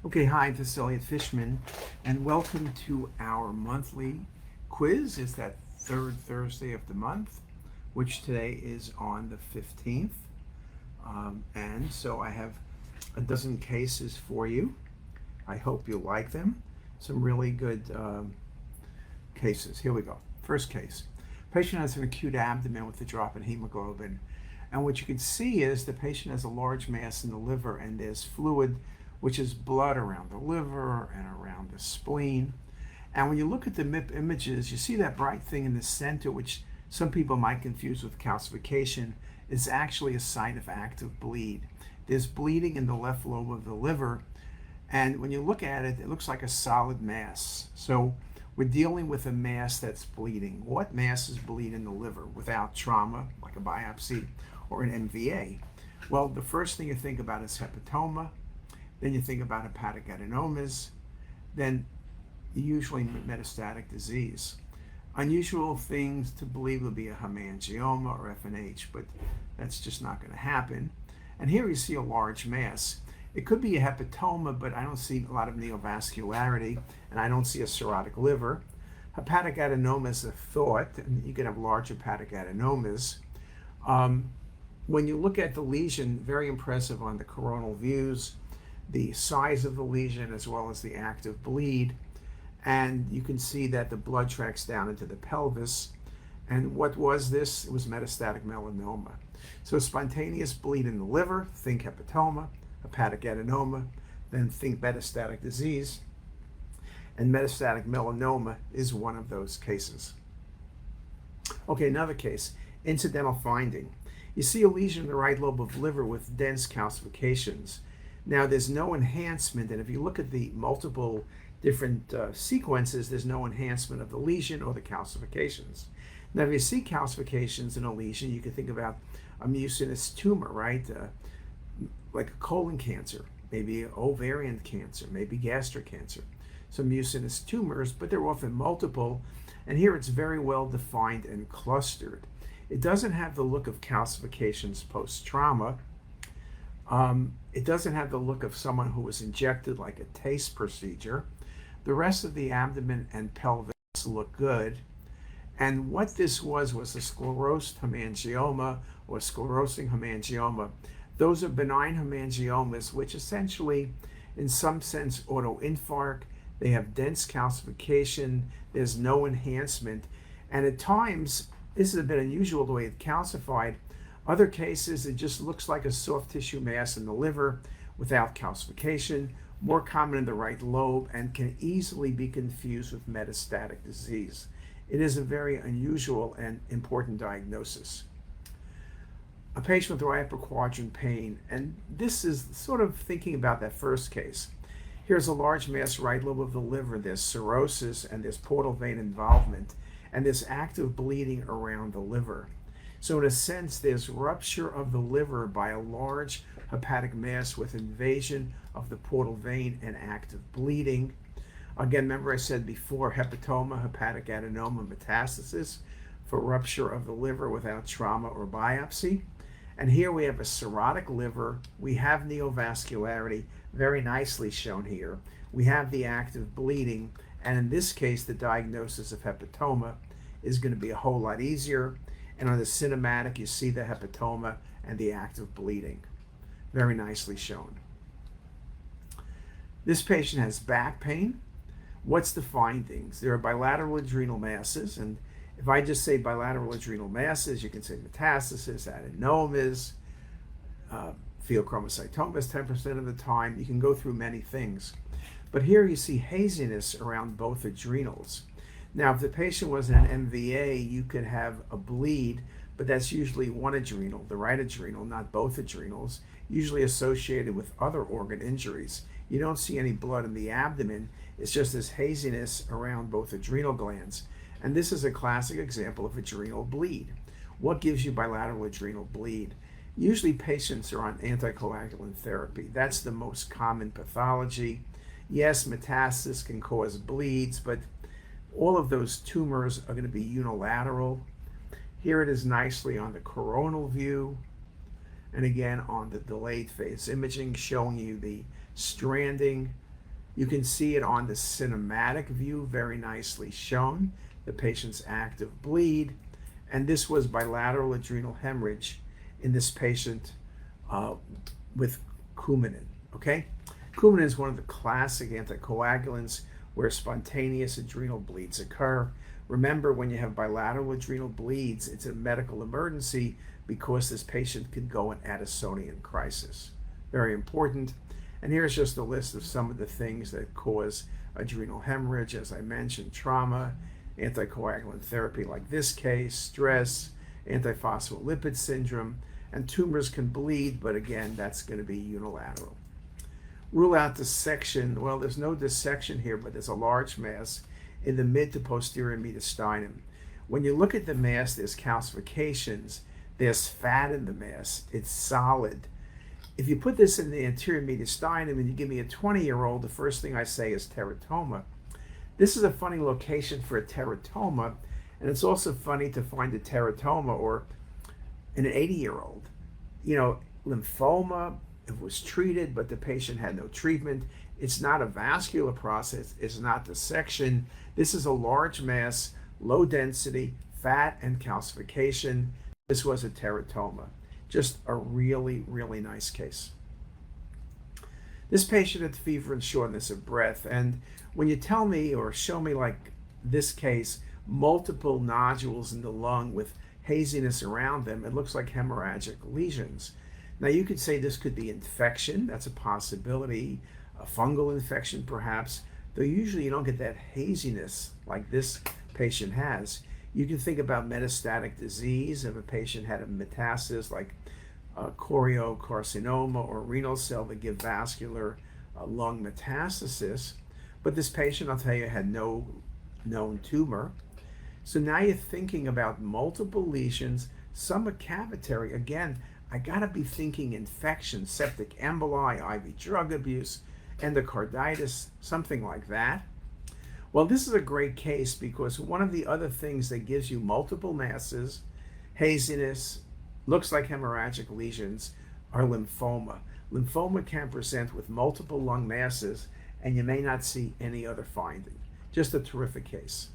Okay, hi, this is Elliot Fishman, and welcome to our monthly quiz. It's that third Thursday of the month, which today is on the 15th. And so I have a dozen cases for you. I hope you like them. Some really good cases. Here we go. First case. Patient has an acute abdomen with a drop in hemoglobin. And what you can see is the patient has a large mass in the liver and there's fluid, which is blood around the liver and around the spleen. And when you look at the MIP images, you see that bright thing in the center, which some people might confuse with calcification, is actually a site of active bleed. There's bleeding in the left lobe of the liver, and when you look at it, it looks like a solid mass. So we're dealing with a mass that's bleeding. What masses bleed in the liver without trauma, like a biopsy or an MVA? Well, the first thing you think about is hepatoma. Then you think about hepatic adenomas, then usually metastatic disease. Unusual things to believe would be a hemangioma or FNH, but that's just not going to happen. And here you see a large mass. It could be a hepatoma, but I don't see a lot of neovascularity, and I don't see a cirrhotic liver. Hepatic adenoma is a thought, and you can have large hepatic adenomas. When you look at the lesion, very impressive on the coronal views, the size of the lesion as well as the active bleed, and you can see that the blood tracks down into the pelvis. And what was this? It was metastatic melanoma. So spontaneous bleed in the liver, think hepatoma, hepatic adenoma, then think metastatic disease, and metastatic melanoma is one of those cases. Okay, another case, incidental finding. You see a lesion in the right lobe of liver with dense calcifications. Now, there's no enhancement, and if you look at the multiple different sequences, there's no enhancement of the lesion or the calcifications. Now, if you see calcifications in a lesion, you can think about a mucinous tumor, right? Like a colon cancer, maybe ovarian cancer, maybe gastric cancer. So mucinous tumors, but they're often multiple, and here it's very well defined and clustered. It doesn't have the look of calcifications post-trauma. It doesn't have the look of someone who was injected like a TACE procedure. The rest of the abdomen and pelvis look good. And what this was a sclerosed hemangioma or sclerosing hemangioma. Those are benign hemangiomas, which essentially, in some sense, autoinfarct. They have dense calcification. There's no enhancement. And at times, this is a bit unusual the way it's calcified. Other cases, it just looks like a soft tissue mass in the liver without calcification, more common in the right lobe, and can easily be confused with metastatic disease. It is a very unusual and important diagnosis. A patient with right upper quadrant pain, and this is sort of thinking about that first case. Here's a large mass right lobe of the liver. There's cirrhosis, and there's portal vein involvement, and there's active bleeding around the liver. So in a sense, there's rupture of the liver by a large hepatic mass with invasion of the portal vein and active bleeding. Again, remember I said before, hepatoma, hepatic adenoma, metastasis for rupture of the liver without trauma or biopsy. And here we have a cirrhotic liver. We have neovascularity, very nicely shown here. We have the active bleeding, and in this case, the diagnosis of hepatoma is going to be a whole lot easier. And on the cinematic, you see the hepatoma and the active bleeding. Very nicely shown. This patient has back pain. What's the findings? There are bilateral adrenal masses, and if I just say bilateral adrenal masses, you can say metastasis, adenomas, pheochromocytomas 10% of the time. You can go through many things. But here you see haziness around both adrenals. Now, if the patient was in an MVA, you could have a bleed, but that's usually one adrenal, the right adrenal, not both adrenals, usually associated with other organ injuries. You don't see any blood in the abdomen. It's just this haziness around both adrenal glands. And this is a classic example of adrenal bleed. What gives you bilateral adrenal bleed? Usually patients are on anticoagulant therapy. That's the most common pathology. Yes, metastasis can cause bleeds, but all of those tumors are going to be unilateral. Here it is nicely on the coronal view, and again on the delayed phase imaging, showing you the stranding You can see it on the cinematic view, very nicely shown, the patient's active bleed. And this was bilateral adrenal hemorrhage in this patient with Coumadin, okay? Coumadin is one of the classic anticoagulants where spontaneous adrenal bleeds occur. Remember, when you have bilateral adrenal bleeds, it's a medical emergency because this patient could go in Addisonian crisis. Very important. And here's just a list of some of the things that cause adrenal hemorrhage. As I mentioned, trauma, anticoagulant therapy like this case, stress, antiphospholipid syndrome, and tumors can bleed, but again, that's going to be unilateral. Rule out dissection. Well, there's no dissection here, but there's a large mass in the mid to posterior mediastinum. When you look at the mass, there's calcifications, there's fat in the mass, it's solid. If you put this in the anterior mediastinum and you give me a 20-year-old, the first thing I say is teratoma. This is a funny location for a teratoma, and it's also funny to find a teratoma or in an 80-year-old. You know, lymphoma, it was treated, but the patient had no treatment. It's not a vascular process, it's not dissection. This is a large mass, low density, fat and calcification. This was a teratoma. Just a really, really nice case. This patient had fever and shortness of breath, and when you tell me or show me, like this case, multiple nodules in the lung with haziness around them, it looks like hemorrhagic lesions. Now you could say this could be infection, that's a possibility, a fungal infection perhaps, though usually you don't get that haziness like this patient has. You can think about metastatic disease if a patient had a metastasis like choriocarcinoma or renal cell that give vascular lung metastasis. But this patient, I'll tell you, had no known tumor. So now you're thinking about multiple lesions, some are cavitary. Again, I gotta be thinking infection, septic emboli, IV drug abuse, endocarditis, something like that. Well, this is a great case because one of the other things that gives you multiple masses, haziness, looks like hemorrhagic lesions, are lymphoma. Lymphoma can present with multiple lung masses, and you may not see any other finding. Just a terrific case.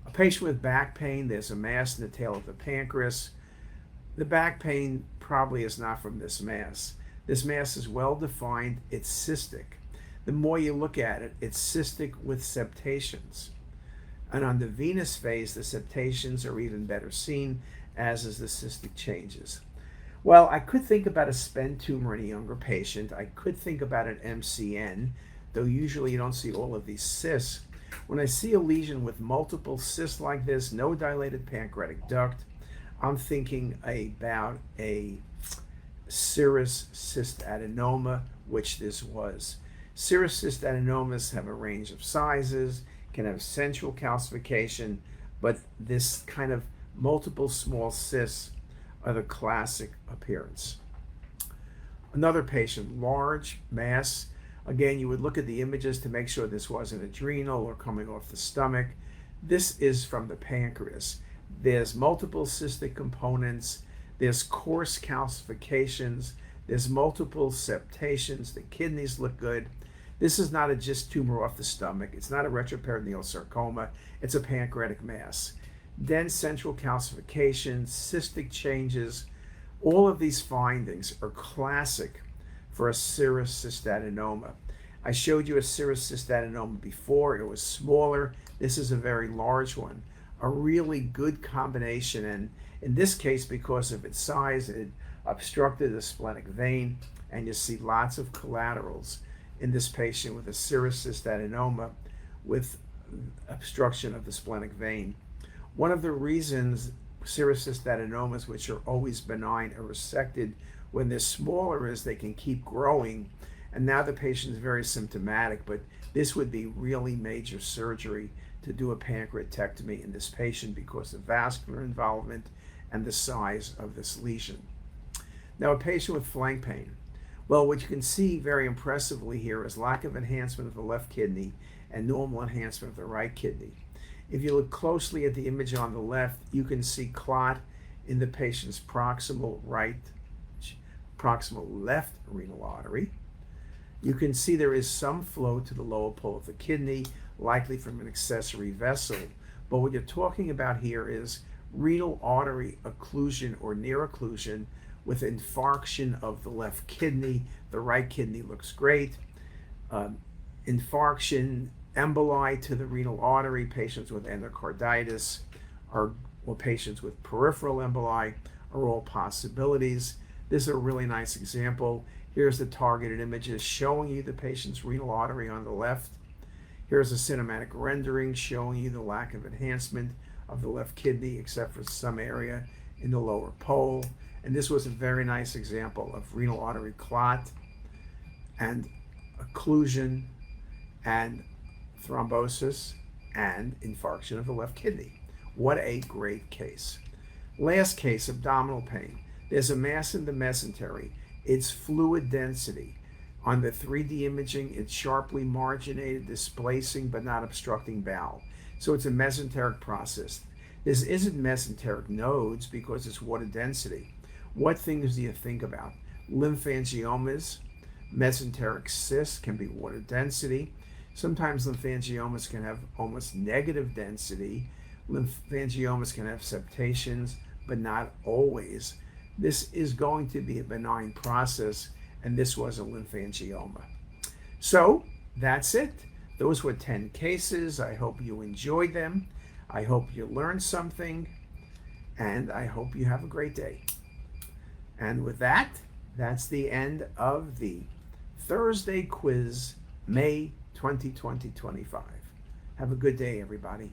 A patient with back pain, there's a mass in the tail of the pancreas. The back pain probably is not from this mass. This mass is well defined, it's cystic. The more you look at it, it's cystic with septations. And on the venous phase, the septations are even better seen, as is the cystic changes. Well, I could think about a SPEN tumor in a younger patient. I could think about an MCN, though usually you don't see all of these cysts. When I see a lesion with multiple cysts like this, no dilated pancreatic duct, I'm thinking about a serous cystadenoma, which this was. Serous cystadenomas have a range of sizes, can have central calcification, but this kind of multiple small cysts are the classic appearance. Another patient, large mass. Again, you would look at the images to make sure this wasn't adrenal or coming off the stomach. This is from the pancreas. There's multiple cystic components, there's coarse calcifications, there's multiple septations, the kidneys look good. This is not a GIST tumor off the stomach, it's not a retroperitoneal sarcoma, it's a pancreatic mass. Dense central calcification, cystic changes, all of these findings are classic for a serous cystadenoma. I showed you a serous cystadenoma before, it was smaller, this is a very large one. A really good combination, and in this case, because of its size, it obstructed the splenic vein, and you see lots of collaterals in this patient with a serous cystadenoma with obstruction of the splenic vein. One of the reasons serous cystadenomas, which are always benign, are resected when they're smaller is they can keep growing, and now the patient is very symptomatic, but this would be really major surgery to do a pancreatectomy in this patient because of vascular involvement and the size of this lesion. Now, a patient with flank pain. Well, what you can see very impressively here is lack of enhancement of the left kidney and normal enhancement of the right kidney. If you look closely at the image on the left, you can see clot in the patient's proximal left renal artery. You can see there is some flow to the lower pole of the kidney, likely from an accessory vessel. But what you're talking about here is renal artery occlusion or near occlusion with infarction of the left kidney. The right kidney looks great. Infarction, emboli to the renal artery, patients with endocarditis or patients with peripheral emboli are all possibilities. This is a really nice example. Here's the targeted images showing you the patient's renal artery on the left. Here's a cinematic rendering showing you the lack of enhancement of the left kidney except for some area in the lower pole. And this was a very nice example of renal artery clot and occlusion and thrombosis and infarction of the left kidney. What a great case. Last case, abdominal pain. There's a mass in the mesentery. It's fluid density. On the 3D imaging, it's sharply marginated, displacing but not obstructing bowel. So it's a mesenteric process. This isn't mesenteric nodes because it's water density. What things do you think about? Lymphangiomas, mesenteric cysts can be water density. Sometimes lymphangiomas can have almost negative density. Lymphangiomas can have septations, but not always. This is going to be a benign process, and this was a lympangioma. So that's it. Those were 10 cases. I hope you enjoyed them. I hope you learned something, and I hope you have a great day. And with that, that's the end of the Thursday quiz, May 2025. Have a good day, everybody.